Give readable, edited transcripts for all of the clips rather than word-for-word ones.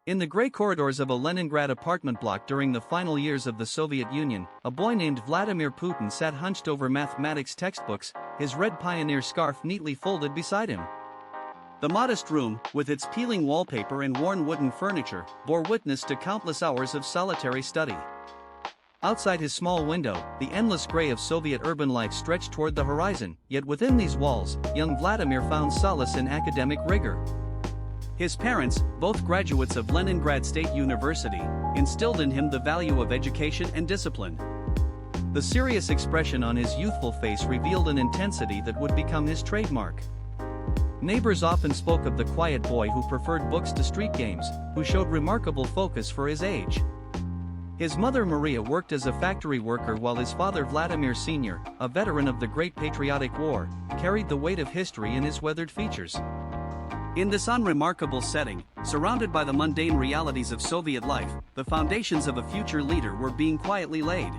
In the gray corridors of a Leningrad apartment block during the final years of the Soviet Union, a boy named Vladimir Putin sat hunched over mathematics textbooks, his red pioneer scarf neatly folded beside him. The modest room, with its peeling wallpaper and worn wooden furniture, bore witness to countless hours of solitary study. Outside his small window, the endless gray of Soviet urban life stretched toward the horizon, yet within these walls, young Vladimir found solace in academic rigor. His parents, both graduates of Leningrad State University, instilled in him the value of education and discipline. The serious expression on his youthful face revealed an intensity that would become his trademark. Neighbors often spoke of the quiet boy who preferred books to street games, who showed remarkable focus for his age. His mother Maria worked as a factory worker while his father Vladimir Sr., a veteran of the Great Patriotic War, carried the weight of history in his weathered features. In this unremarkable setting, surrounded by the mundane realities of Soviet life, the foundations of a future leader were being quietly laid.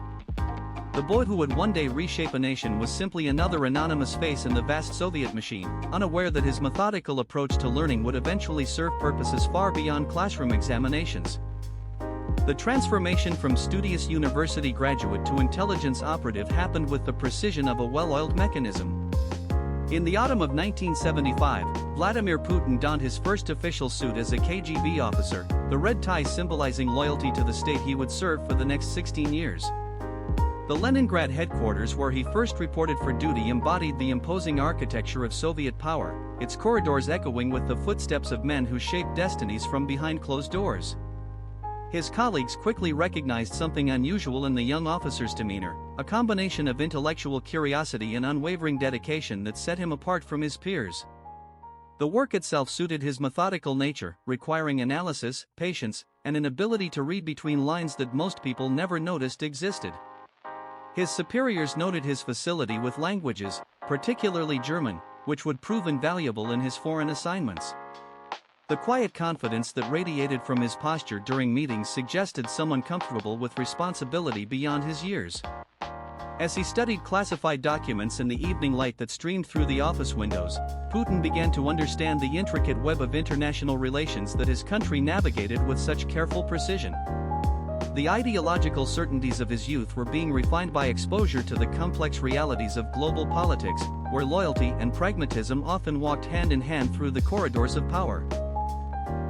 The boy who would one day reshape a nation was simply another anonymous face in the vast Soviet machine, unaware that his methodical approach to learning would eventually serve purposes far beyond classroom examinations. The transformation from studious university graduate to intelligence operative happened with the precision of a well-oiled mechanism. In the autumn of 1975, Vladimir Putin donned his first official suit as a KGB officer, the red tie symbolizing loyalty to the state he would serve for the next 16 years. The Leningrad headquarters where he first reported for duty embodied the imposing architecture of Soviet power, its corridors echoing with the footsteps of men who shaped destinies from behind closed doors. His colleagues quickly recognized something unusual in the young officer's demeanor, a combination of intellectual curiosity and unwavering dedication that set him apart from his peers. The work itself suited his methodical nature, requiring analysis, patience, and an ability to read between lines that most people never noticed existed. His superiors noted his facility with languages, particularly German, which would prove invaluable in his foreign assignments. The quiet confidence that radiated from his posture during meetings suggested someone comfortable with responsibility beyond his years. As he studied classified documents in the evening light that streamed through the office windows, Putin began to understand the intricate web of international relations that his country navigated with such careful precision. The ideological certainties of his youth were being refined by exposure to the complex realities of global politics, where loyalty and pragmatism often walked hand in hand through the corridors of power.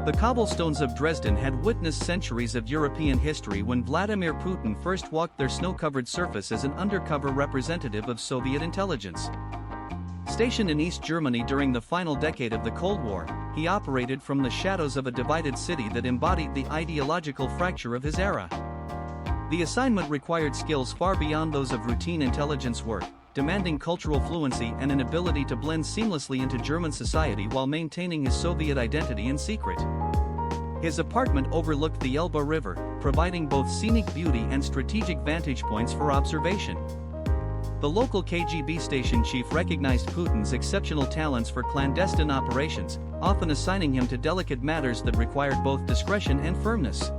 The cobblestones of Dresden had witnessed centuries of European history when Vladimir Putin first walked their snow-covered surface as an undercover representative of Soviet intelligence. Stationed in East Germany during the final decade of the Cold War, he operated from the shadows of a divided city that embodied the ideological fracture of his era. The assignment required skills far beyond those of routine intelligence work, demanding cultural fluency and an ability to blend seamlessly into German society while maintaining his Soviet identity in secret. His apartment overlooked the Elbe River, providing both scenic beauty and strategic vantage points for observation. The local KGB station chief recognized Putin's exceptional talents for clandestine operations, often assigning him to delicate matters that required both discretion and firmness.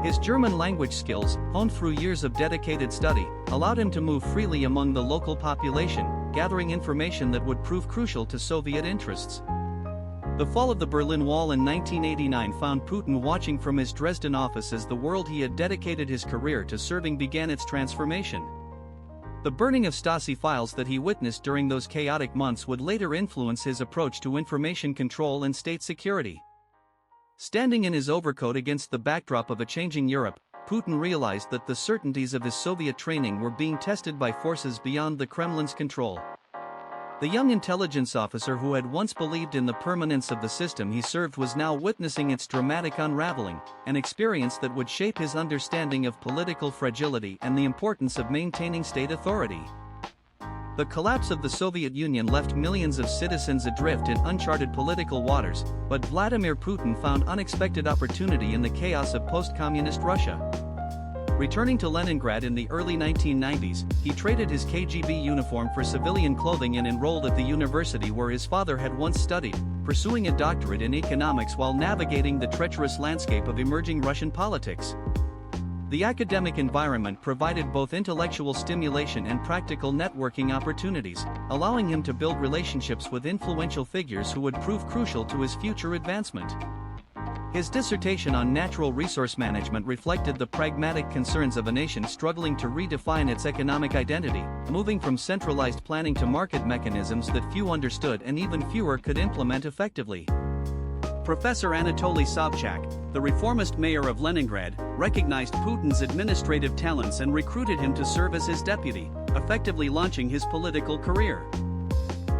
His German language skills, honed through years of dedicated study, allowed him to move freely among the local population, gathering information that would prove crucial to Soviet interests. The fall of the Berlin Wall in 1989 found Putin watching from his Dresden office as the world he had dedicated his career to serving began its transformation. The burning of Stasi files that he witnessed during those chaotic months would later influence his approach to information control and state security. Standing in his overcoat against the backdrop of a changing Europe, Putin realized that the certainties of his Soviet training were being tested by forces beyond the Kremlin's control. The young intelligence officer who had once believed in the permanence of the system he served was now witnessing its dramatic unraveling, an experience that would shape his understanding of political fragility and the importance of maintaining state authority. The collapse of the Soviet Union left millions of citizens adrift in uncharted political waters, but Vladimir Putin found unexpected opportunity in the chaos of post-communist Russia. Returning to Leningrad in the early 1990s, he traded his KGB uniform for civilian clothing and enrolled at the university where his father had once studied, pursuing a doctorate in economics while navigating the treacherous landscape of emerging Russian politics. The academic environment provided both intellectual stimulation and practical networking opportunities, allowing him to build relationships with influential figures who would prove crucial to his future advancement. His dissertation on natural resource management reflected the pragmatic concerns of a nation struggling to redefine its economic identity, moving from centralized planning to market mechanisms that few understood and even fewer could implement effectively. Professor Anatoly Sobchak, the reformist mayor of Leningrad, recognized Putin's administrative talents and recruited him to serve as his deputy, effectively launching his political career.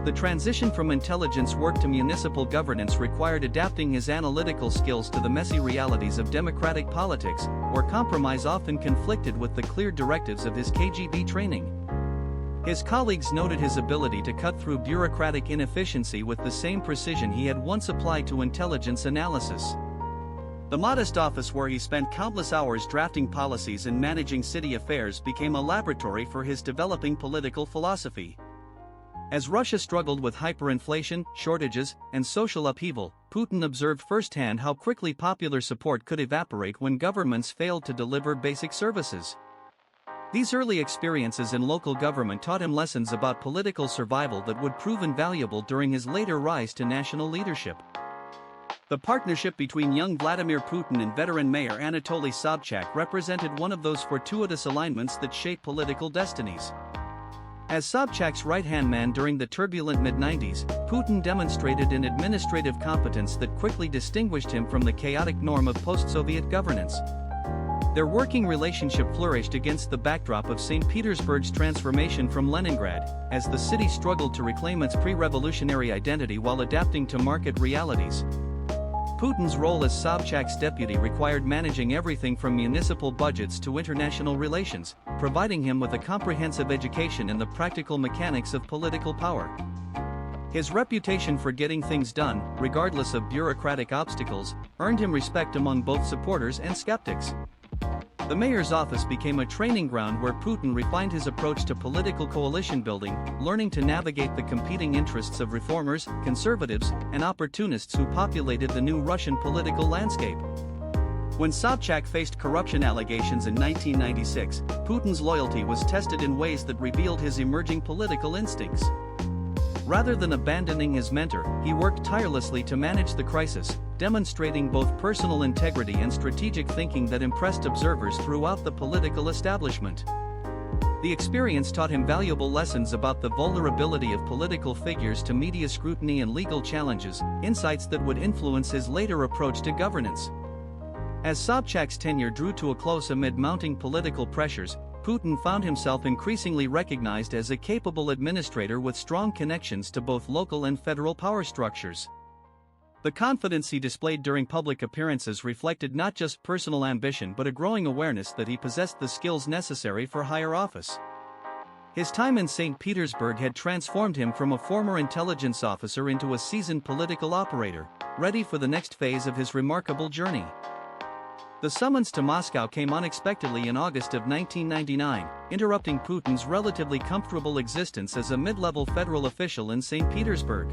The transition from intelligence work to municipal governance required adapting his analytical skills to the messy realities of democratic politics, where compromise often conflicted with the clear directives of his KGB training. His colleagues noted his ability to cut through bureaucratic inefficiency with the same precision he had once applied to intelligence analysis. The modest office where he spent countless hours drafting policies and managing city affairs became a laboratory for his developing political philosophy. As Russia struggled with hyperinflation, shortages, and social upheaval, Putin observed firsthand how quickly popular support could evaporate when governments failed to deliver basic services. These early experiences in local government taught him lessons about political survival that would prove invaluable during his later rise to national leadership. The partnership between young Vladimir Putin and veteran mayor Anatoly Sobchak represented one of those fortuitous alignments that shape political destinies. As Sobchak's right-hand man during the turbulent mid-90s, Putin demonstrated an administrative competence that quickly distinguished him from the chaotic norm of post-Soviet governance. Their working relationship flourished against the backdrop of St. Petersburg's transformation from Leningrad, as the city struggled to reclaim its pre-revolutionary identity while adapting to market realities. Putin's role as Sobchak's deputy required managing everything from municipal budgets to international relations, providing him with a comprehensive education in the practical mechanics of political power. His reputation for getting things done, regardless of bureaucratic obstacles, earned him respect among both supporters and skeptics. The mayor's office became a training ground where Putin refined his approach to political coalition building, learning to navigate the competing interests of reformers, conservatives, and opportunists who populated the new Russian political landscape. When Sobchak faced corruption allegations in 1996, Putin's loyalty was tested in ways that revealed his emerging political instincts. Rather than abandoning his mentor, he worked tirelessly to manage the crisis, demonstrating both personal integrity and strategic thinking that impressed observers throughout the political establishment. The experience taught him valuable lessons about the vulnerability of political figures to media scrutiny and legal challenges, insights that would influence his later approach to governance. As Sobchak's tenure drew to a close amid mounting political pressures, Putin found himself increasingly recognized as a capable administrator with strong connections to both local and federal power structures. The confidence he displayed during public appearances reflected not just personal ambition but a growing awareness that he possessed the skills necessary for higher office. His time in St. Petersburg had transformed him from a former intelligence officer into a seasoned political operator, ready for the next phase of his remarkable journey. The summons to Moscow came unexpectedly in August of 1999, interrupting Putin's relatively comfortable existence as a mid-level federal official in St. Petersburg.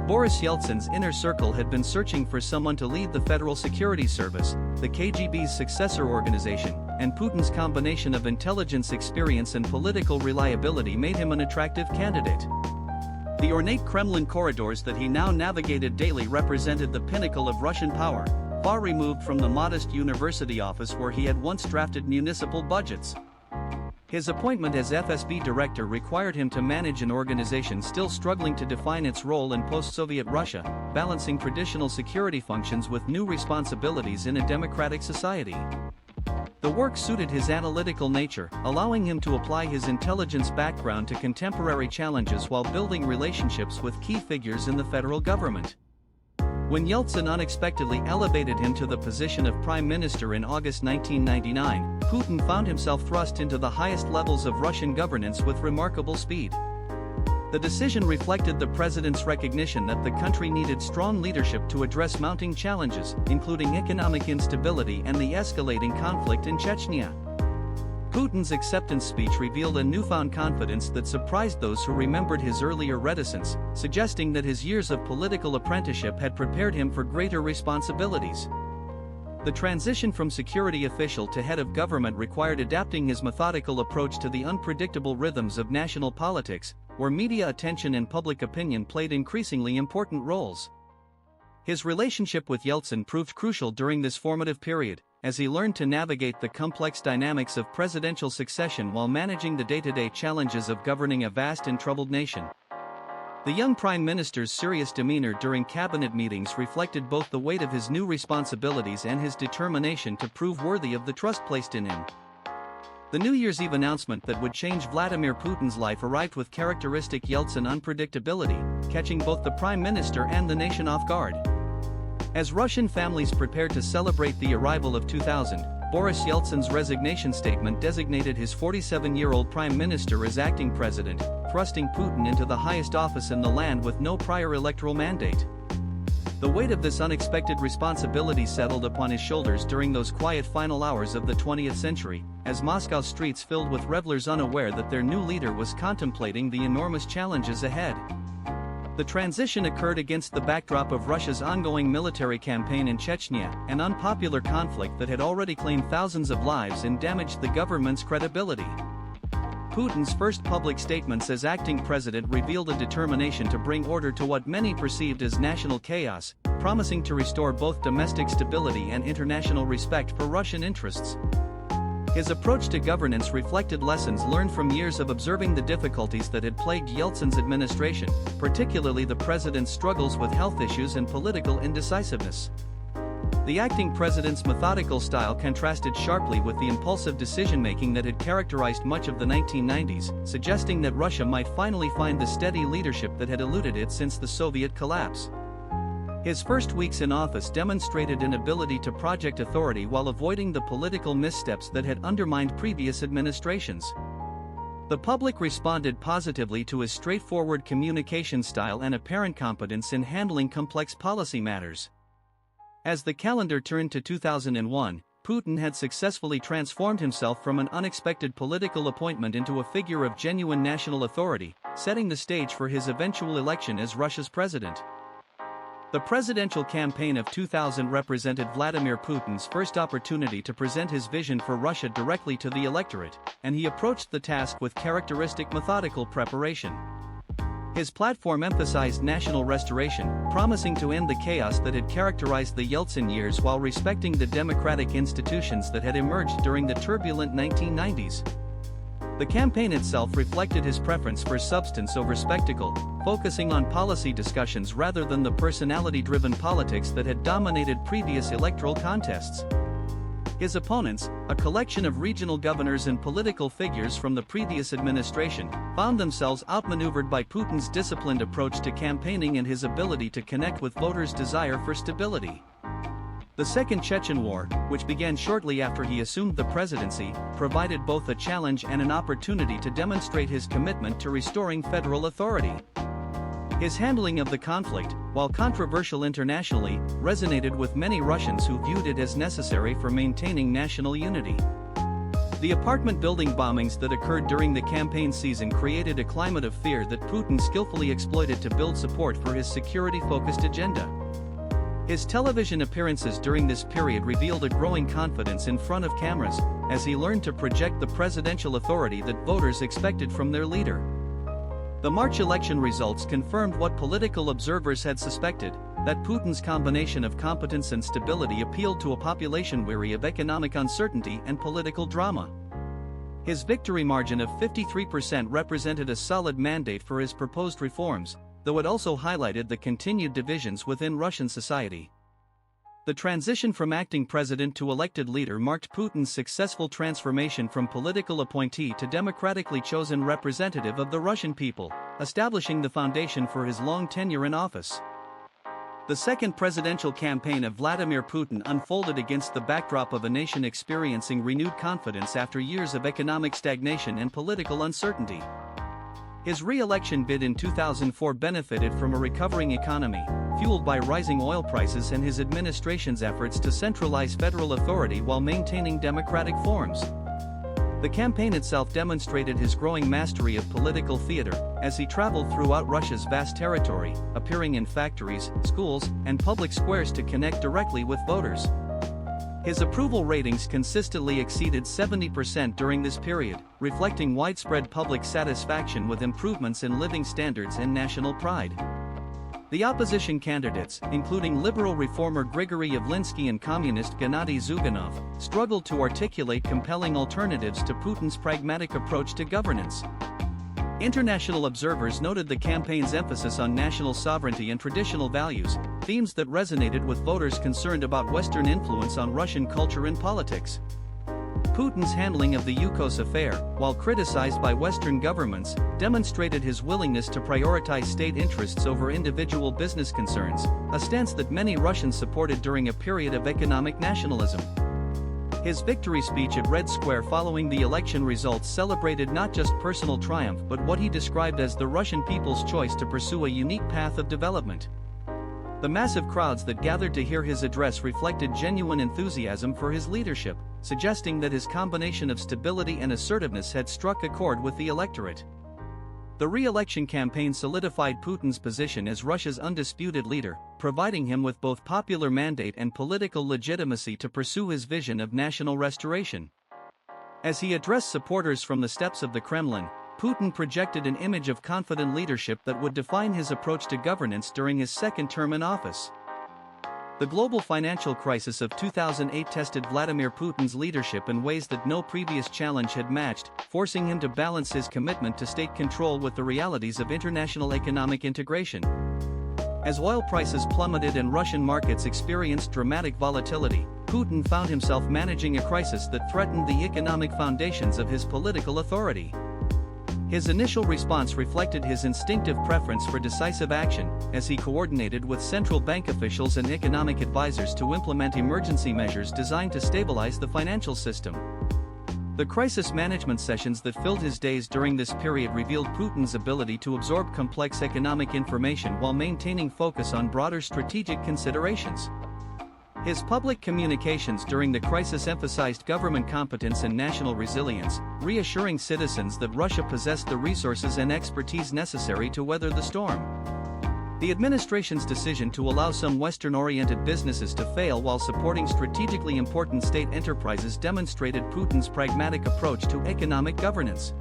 Boris Yeltsin's inner circle had been searching for someone to lead the Federal Security Service, the KGB's successor organization, and Putin's combination of intelligence experience and political reliability made him an attractive candidate. The ornate Kremlin corridors that he now navigated daily represented the pinnacle of Russian power, far removed from the modest university office where he had once drafted municipal budgets. His appointment as FSB director required him to manage an organization still struggling to define its role in post-Soviet Russia, balancing traditional security functions with new responsibilities in a democratic society. The work suited his analytical nature, allowing him to apply his intelligence background to contemporary challenges while building relationships with key figures in the federal government. When Yeltsin unexpectedly elevated him to the position of prime minister in August 1999, Putin found himself thrust into the highest levels of Russian governance with remarkable speed. The decision reflected the president's recognition that the country needed strong leadership to address mounting challenges, including economic instability and the escalating conflict in Chechnya. Putin's acceptance speech revealed a newfound confidence that surprised those who remembered his earlier reticence, suggesting that his years of political apprenticeship had prepared him for greater responsibilities. The transition from security official to head of government required adapting his methodical approach to the unpredictable rhythms of national politics, where media attention and public opinion played increasingly important roles. His relationship with Yeltsin proved crucial during this formative period, as he learned to navigate the complex dynamics of presidential succession while managing the day-to-day challenges of governing a vast and troubled nation. The young prime minister's serious demeanor during cabinet meetings reflected both the weight of his new responsibilities and his determination to prove worthy of the trust placed in him. The New Year's Eve announcement that would change Vladimir Putin's life arrived with characteristic Yeltsin unpredictability, catching both the prime minister and the nation off guard. As Russian families prepared to celebrate the arrival of 2000, Boris Yeltsin's resignation statement designated his 47-year-old prime minister as acting president, thrusting Putin into the highest office in the land with no prior electoral mandate. The weight of this unexpected responsibility settled upon his shoulders during those quiet final hours of the 20th century, as Moscow's streets filled with revelers unaware that their new leader was contemplating the enormous challenges ahead. The transition occurred against the backdrop of Russia's ongoing military campaign in Chechnya, an unpopular conflict that had already claimed thousands of lives and damaged the government's credibility. Putin's first public statements as acting president revealed a determination to bring order to what many perceived as national chaos, promising to restore both domestic stability and international respect for Russian interests. His approach to governance reflected lessons learned from years of observing the difficulties that had plagued Yeltsin's administration, particularly the president's struggles with health issues and political indecisiveness. The acting president's methodical style contrasted sharply with the impulsive decision-making that had characterized much of the 1990s, suggesting that Russia might finally find the steady leadership that had eluded it since the Soviet collapse. His first weeks in office demonstrated an ability to project authority while avoiding the political missteps that had undermined previous administrations. The public responded positively to his straightforward communication style and apparent competence in handling complex policy matters. As the calendar turned to 2001, Putin had successfully transformed himself from an unexpected political appointment into a figure of genuine national authority, setting the stage for his eventual election as Russia's president. The presidential campaign of 2000 represented Vladimir Putin's first opportunity to present his vision for Russia directly to the electorate, and he approached the task with characteristic methodical preparation. His platform emphasized national restoration, promising to end the chaos that had characterized the Yeltsin years while respecting the democratic institutions that had emerged during the turbulent 1990s. The campaign itself reflected his preference for substance over spectacle, focusing on policy discussions rather than the personality-driven politics that had dominated previous electoral contests. His opponents, a collection of regional governors and political figures from the previous administration, found themselves outmaneuvered by Putin's disciplined approach to campaigning and his ability to connect with voters' desire for stability. The Second Chechen War, which began shortly after he assumed the presidency, provided both a challenge and an opportunity to demonstrate his commitment to restoring federal authority. His handling of the conflict, while controversial internationally, resonated with many Russians who viewed it as necessary for maintaining national unity. The apartment building bombings that occurred during the campaign season created a climate of fear that Putin skillfully exploited to build support for his security-focused agenda. His television appearances during this period revealed a growing confidence in front of cameras, as he learned to project the presidential authority that voters expected from their leader. The March election results confirmed what political observers had suspected, that Putin's combination of competence and stability appealed to a population weary of economic uncertainty and political drama. His victory margin of 53% represented a solid mandate for his proposed reforms, though it also highlighted the continued divisions within Russian society. The transition from acting president to elected leader marked Putin's successful transformation from political appointee to democratically chosen representative of the Russian people, establishing the foundation for his long tenure in office. The second presidential campaign of Vladimir Putin unfolded against the backdrop of a nation experiencing renewed confidence after years of economic stagnation and political uncertainty. His re-election bid in 2004 benefited from a recovering economy, fueled by rising oil prices and his administration's efforts to centralize federal authority while maintaining democratic forms. The campaign itself demonstrated his growing mastery of political theater, as he traveled throughout Russia's vast territory, appearing in factories, schools, and public squares to connect directly with voters. His approval ratings consistently exceeded 70% during this period, reflecting widespread public satisfaction with improvements in living standards and national pride. The opposition candidates, including liberal reformer Grigory Yavlinsky and communist Gennady Zyuganov, struggled to articulate compelling alternatives to Putin's pragmatic approach to governance. International observers noted the campaign's emphasis on national sovereignty and traditional values, themes that resonated with voters concerned about Western influence on Russian culture and politics. Putin's handling of the Yukos affair, while criticized by Western governments, demonstrated his willingness to prioritize state interests over individual business concerns, a stance that many Russians supported during a period of economic nationalism. His victory speech at Red Square following the election results celebrated not just personal triumph but what he described as the Russian people's choice to pursue a unique path of development. The massive crowds that gathered to hear his address reflected genuine enthusiasm for his leadership, suggesting that his combination of stability and assertiveness had struck a chord with the electorate. The re-election campaign solidified Putin's position as Russia's undisputed leader, providing him with both popular mandate and political legitimacy to pursue his vision of national restoration. As he addressed supporters from the steps of the Kremlin, Putin projected an image of confident leadership that would define his approach to governance during his second term in office. The global financial crisis of 2008 tested Vladimir Putin's leadership in ways that no previous challenge had matched, forcing him to balance his commitment to state control with the realities of international economic integration. As oil prices plummeted and Russian markets experienced dramatic volatility, Putin found himself managing a crisis that threatened the economic foundations of his political authority. His initial response reflected his instinctive preference for decisive action, as he coordinated with central bank officials and economic advisors to implement emergency measures designed to stabilize the financial system. The crisis management sessions that filled his days during this period revealed Putin's ability to absorb complex economic information while maintaining focus on broader strategic considerations. His public communications during the crisis emphasized government competence and national resilience, reassuring citizens that Russia possessed the resources and expertise necessary to weather the storm. The administration's decision to allow some Western-oriented businesses to fail while supporting strategically important state enterprises demonstrated Putin's pragmatic approach to economic governance.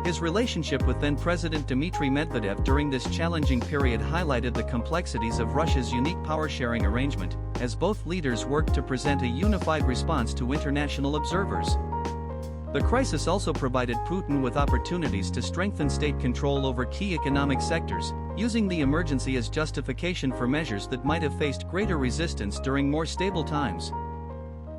His relationship with then-President Dmitry Medvedev during this challenging period highlighted the complexities of Russia's unique power-sharing arrangement, as both leaders worked to present a unified response to international observers. The crisis also provided Putin with opportunities to strengthen state control over key economic sectors, using the emergency as justification for measures that might have faced greater resistance during more stable times.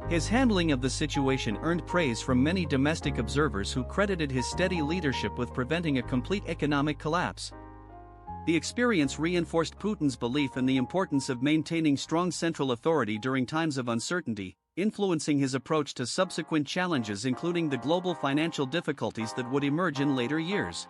His handling of the situation earned praise from many domestic observers who credited his steady leadership with preventing a complete economic collapse. The experience reinforced Putin's belief in the importance of maintaining strong central authority during times of uncertainty, influencing his approach to subsequent challenges including the global financial difficulties that would emerge in later years.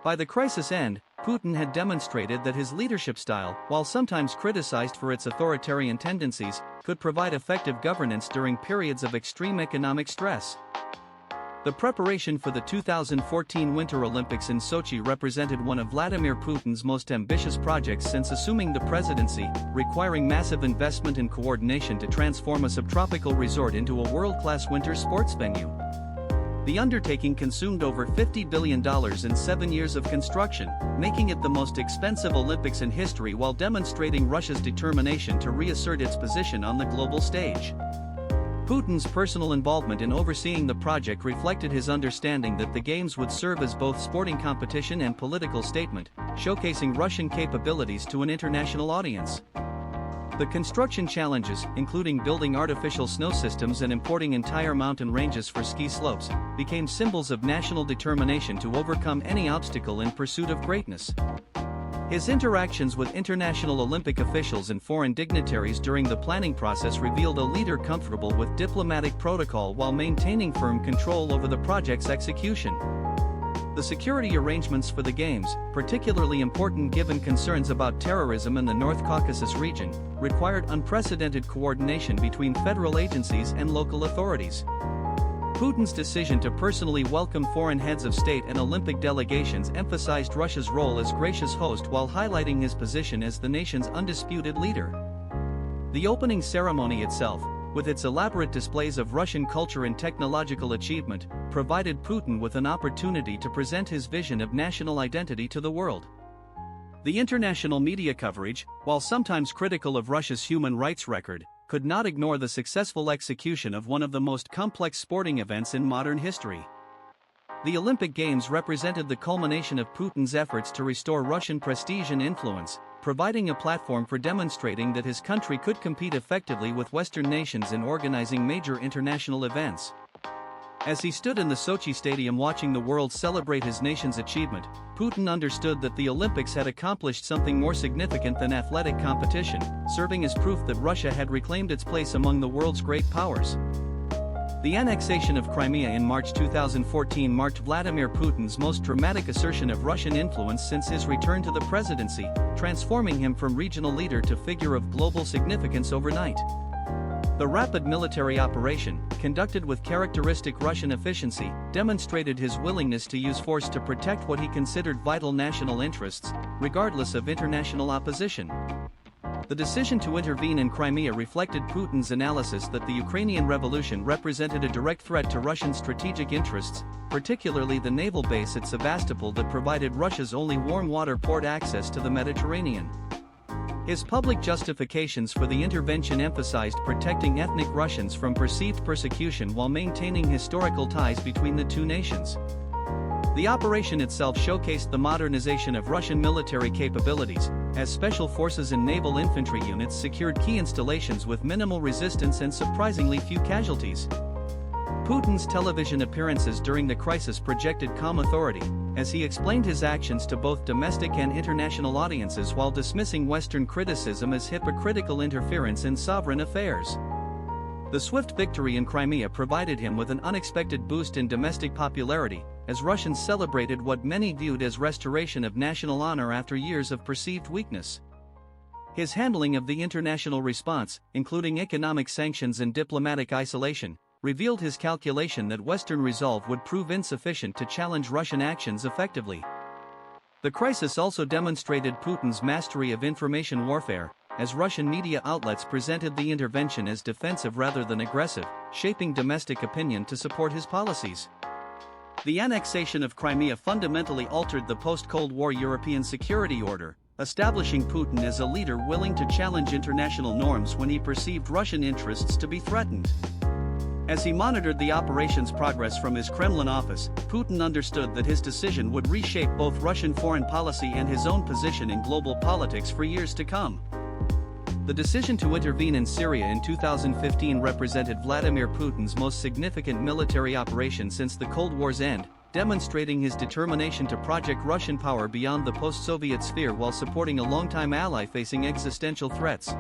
By the crisis' end, Putin had demonstrated that his leadership style, while sometimes criticized for its authoritarian tendencies, could provide effective governance during periods of extreme economic stress. The preparation for the 2014 Winter Olympics in Sochi represented one of Vladimir Putin's most ambitious projects since assuming the presidency, requiring massive investment and coordination to transform a subtropical resort into a world-class winter sports venue. The undertaking consumed over $50 billion in 7 years of construction, making it the most expensive Olympics in history while demonstrating Russia's determination to reassert its position on the global stage. Putin's personal involvement in overseeing the project reflected his understanding that the Games would serve as both sporting competition and political statement, showcasing Russian capabilities to an international audience. The construction challenges, including building artificial snow systems and importing entire mountain ranges for ski slopes, became symbols of national determination to overcome any obstacle in pursuit of greatness. His interactions with international Olympic officials and foreign dignitaries during the planning process revealed a leader comfortable with diplomatic protocol while maintaining firm control over the project's execution. The security arrangements for the Games, particularly important given concerns about terrorism in the North Caucasus region, required unprecedented coordination between federal agencies and local authorities. Putin's decision to personally welcome foreign heads of state and Olympic delegations emphasized Russia's role as gracious host while highlighting his position as the nation's undisputed leader. The opening ceremony itself, with its elaborate displays of Russian culture and technological achievement, provided Putin with an opportunity to present his vision of national identity to the world. The international media coverage, while sometimes critical of Russia's human rights record, could not ignore the successful execution of one of the most complex sporting events in modern history. The Olympic Games represented the culmination of Putin's efforts to restore Russian prestige and influence, providing a platform for demonstrating that his country could compete effectively with Western nations in organizing major international events. As he stood in the Sochi Stadium watching the world celebrate his nation's achievement, Putin understood that the Olympics had accomplished something more significant than athletic competition, serving as proof that Russia had reclaimed its place among the world's great powers. The annexation of Crimea in March 2014 marked Vladimir Putin's most dramatic assertion of Russian influence since his return to the presidency, transforming him from regional leader to figure of global significance overnight. The rapid military operation, conducted with characteristic Russian efficiency, demonstrated his willingness to use force to protect what he considered vital national interests, regardless of international opposition. The decision to intervene in Crimea reflected Putin's analysis that the Ukrainian revolution represented a direct threat to Russian strategic interests, particularly the naval base at Sevastopol that provided Russia's only warm water port access to the Mediterranean. His public justifications for the intervention emphasized protecting ethnic Russians from perceived persecution while maintaining historical ties between the two nations. The operation itself showcased the modernization of Russian military capabilities, as special forces and naval infantry units secured key installations with minimal resistance and surprisingly few casualties. Putin's television appearances during the crisis projected calm authority, as he explained his actions to both domestic and international audiences while dismissing Western criticism as hypocritical interference in sovereign affairs. The swift victory in Crimea provided him with an unexpected boost in domestic popularity, as Russians celebrated what many viewed as restoration of national honor after years of perceived weakness. His handling of the international response, including economic sanctions and diplomatic isolation, revealed his calculation that Western resolve would prove insufficient to challenge Russian actions effectively. The crisis also demonstrated Putin's mastery of information warfare, as Russian media outlets presented the intervention as defensive rather than aggressive, shaping domestic opinion to support his policies. The annexation of Crimea fundamentally altered the post-Cold War European security order, establishing Putin as a leader willing to challenge international norms when he perceived Russian interests to be threatened. As he monitored the operation's progress from his Kremlin office, Putin understood that his decision would reshape both Russian foreign policy and his own position in global politics for years to come. The decision to intervene in Syria in 2015 represented Vladimir Putin's most significant military operation since the Cold War's end, demonstrating his determination to project Russian power beyond the post-Soviet sphere while supporting a longtime ally facing existential threats.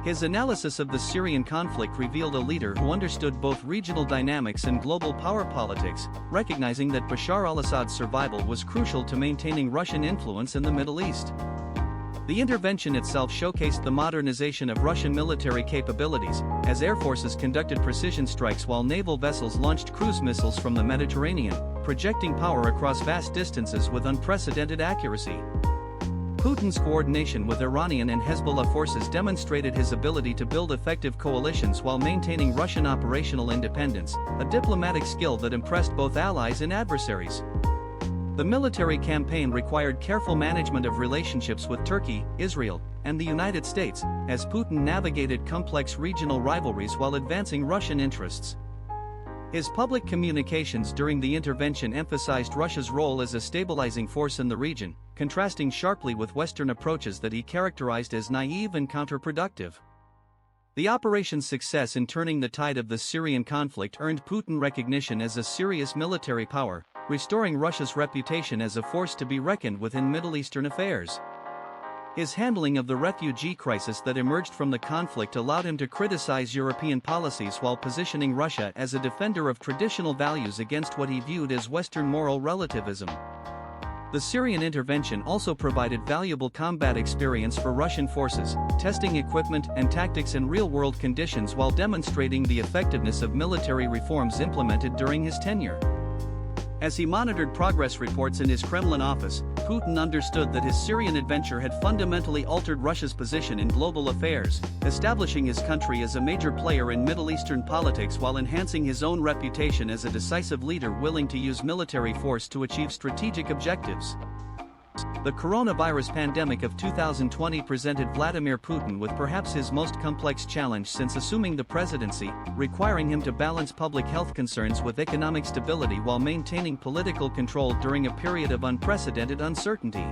His analysis of the Syrian conflict revealed a leader who understood both regional dynamics and global power politics, recognizing that Bashar al-Assad's survival was crucial to maintaining Russian influence in the Middle East. The intervention itself showcased the modernization of Russian military capabilities, as air forces conducted precision strikes while naval vessels launched cruise missiles from the Mediterranean, projecting power across vast distances with unprecedented accuracy. Putin's coordination with Iranian and Hezbollah forces demonstrated his ability to build effective coalitions while maintaining Russian operational independence, a diplomatic skill that impressed both allies and adversaries. The military campaign required careful management of relationships with Turkey, Israel, and the United States, as Putin navigated complex regional rivalries while advancing Russian interests. His public communications during the intervention emphasized Russia's role as a stabilizing force in the region, contrasting sharply with Western approaches that he characterized as naive and counterproductive. The operation's success in turning the tide of the Syrian conflict earned Putin recognition as a serious military power, restoring Russia's reputation as a force to be reckoned with in Middle Eastern affairs. His handling of the refugee crisis that emerged from the conflict allowed him to criticize European policies while positioning Russia as a defender of traditional values against what he viewed as Western moral relativism. The Syrian intervention also provided valuable combat experience for Russian forces, testing equipment and tactics in real-world conditions while demonstrating the effectiveness of military reforms implemented during his tenure. As he monitored progress reports in his Kremlin office, Putin understood that his Syrian adventure had fundamentally altered Russia's position in global affairs, establishing his country as a major player in Middle Eastern politics while enhancing his own reputation as a decisive leader willing to use military force to achieve strategic objectives. The coronavirus pandemic of 2020 presented Vladimir Putin with perhaps his most complex challenge since assuming the presidency, requiring him to balance public health concerns with economic stability while maintaining political control during a period of unprecedented uncertainty.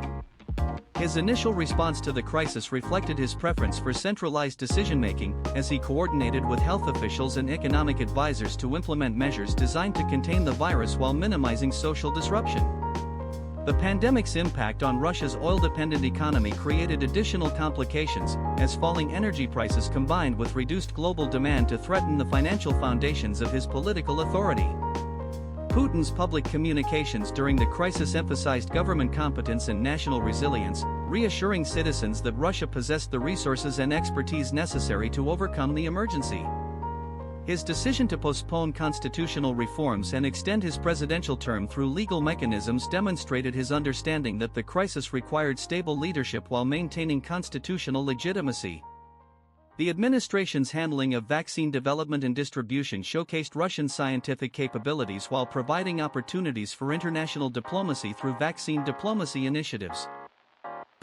His initial response to the crisis reflected his preference for centralized decision-making, as he coordinated with health officials and economic advisors to implement measures designed to contain the virus while minimizing social disruption. The pandemic's impact on Russia's oil-dependent economy created additional complications, as falling energy prices combined with reduced global demand to threaten the financial foundations of his political authority. Putin's public communications during the crisis emphasized government competence and national resilience, reassuring citizens that Russia possessed the resources and expertise necessary to overcome the emergency. His decision to postpone constitutional reforms and extend his presidential term through legal mechanisms demonstrated his understanding that the crisis required stable leadership while maintaining constitutional legitimacy. The administration's handling of vaccine development and distribution showcased Russian scientific capabilities while providing opportunities for international diplomacy through vaccine diplomacy initiatives.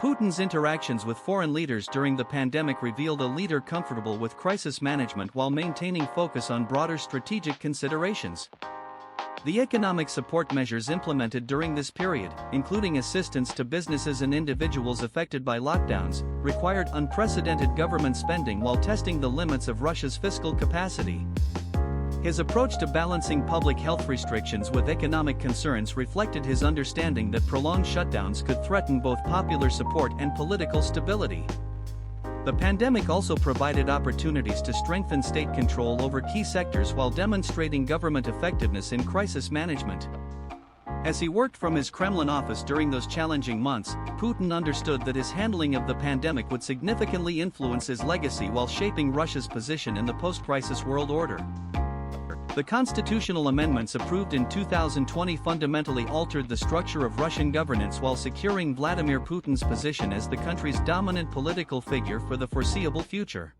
Putin's interactions with foreign leaders during the pandemic revealed a leader comfortable with crisis management while maintaining focus on broader strategic considerations. The economic support measures implemented during this period, including assistance to businesses and individuals affected by lockdowns, required unprecedented government spending while testing the limits of Russia's fiscal capacity. His approach to balancing public health restrictions with economic concerns reflected his understanding that prolonged shutdowns could threaten both popular support and political stability. The pandemic also provided opportunities to strengthen state control over key sectors while demonstrating government effectiveness in crisis management. As he worked from his Kremlin office during those challenging months, Putin understood that his handling of the pandemic would significantly influence his legacy while shaping Russia's position in the post-crisis world order. The constitutional amendments approved in 2020 fundamentally altered the structure of Russian governance while securing Vladimir Putin's position as the country's dominant political figure for the foreseeable future.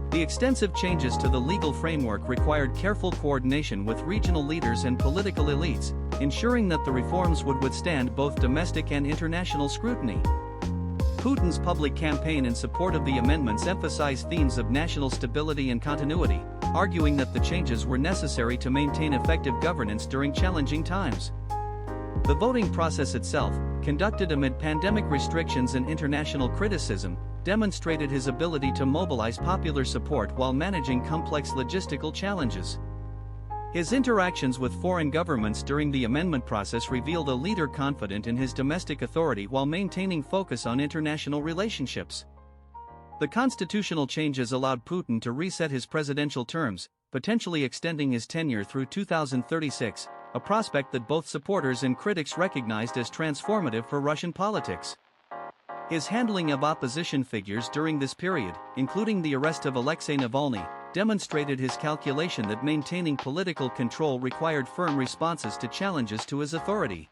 The extensive changes to the legal framework required careful coordination with regional leaders and political elites, ensuring that the reforms would withstand both domestic and international scrutiny. Putin's public campaign in support of the amendments emphasized themes of national stability and continuity, arguing that the changes were necessary to maintain effective governance during challenging times. The voting process itself, conducted amid pandemic restrictions and international criticism, demonstrated his ability to mobilize popular support while managing complex logistical challenges. His interactions with foreign governments during the amendment process revealed a leader confident in his domestic authority while maintaining focus on international relationships. The constitutional changes allowed Putin to reset his presidential terms, potentially extending his tenure through 2036, a prospect that both supporters and critics recognized as transformative for Russian politics. His handling of opposition figures during this period, including the arrest of Alexei Navalny, demonstrated his calculation that maintaining political control required firm responses to challenges to his authority.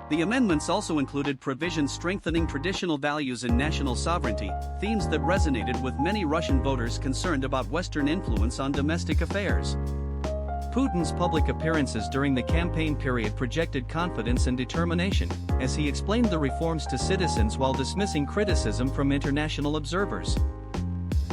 The amendments also included provisions strengthening traditional values and national sovereignty, themes that resonated with many Russian voters concerned about Western influence on domestic affairs. Putin's public appearances during the campaign period projected confidence and determination, as he explained the reforms to citizens while dismissing criticism from international observers.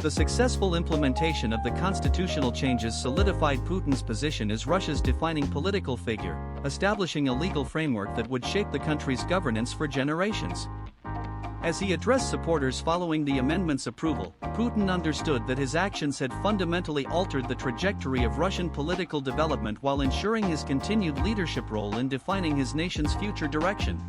The successful implementation of the constitutional changes solidified Putin's position as Russia's defining political figure, establishing a legal framework that would shape the country's governance for generations. As he addressed supporters following the amendment's approval, Putin understood that his actions had fundamentally altered the trajectory of Russian political development while ensuring his continued leadership role in defining his nation's future direction.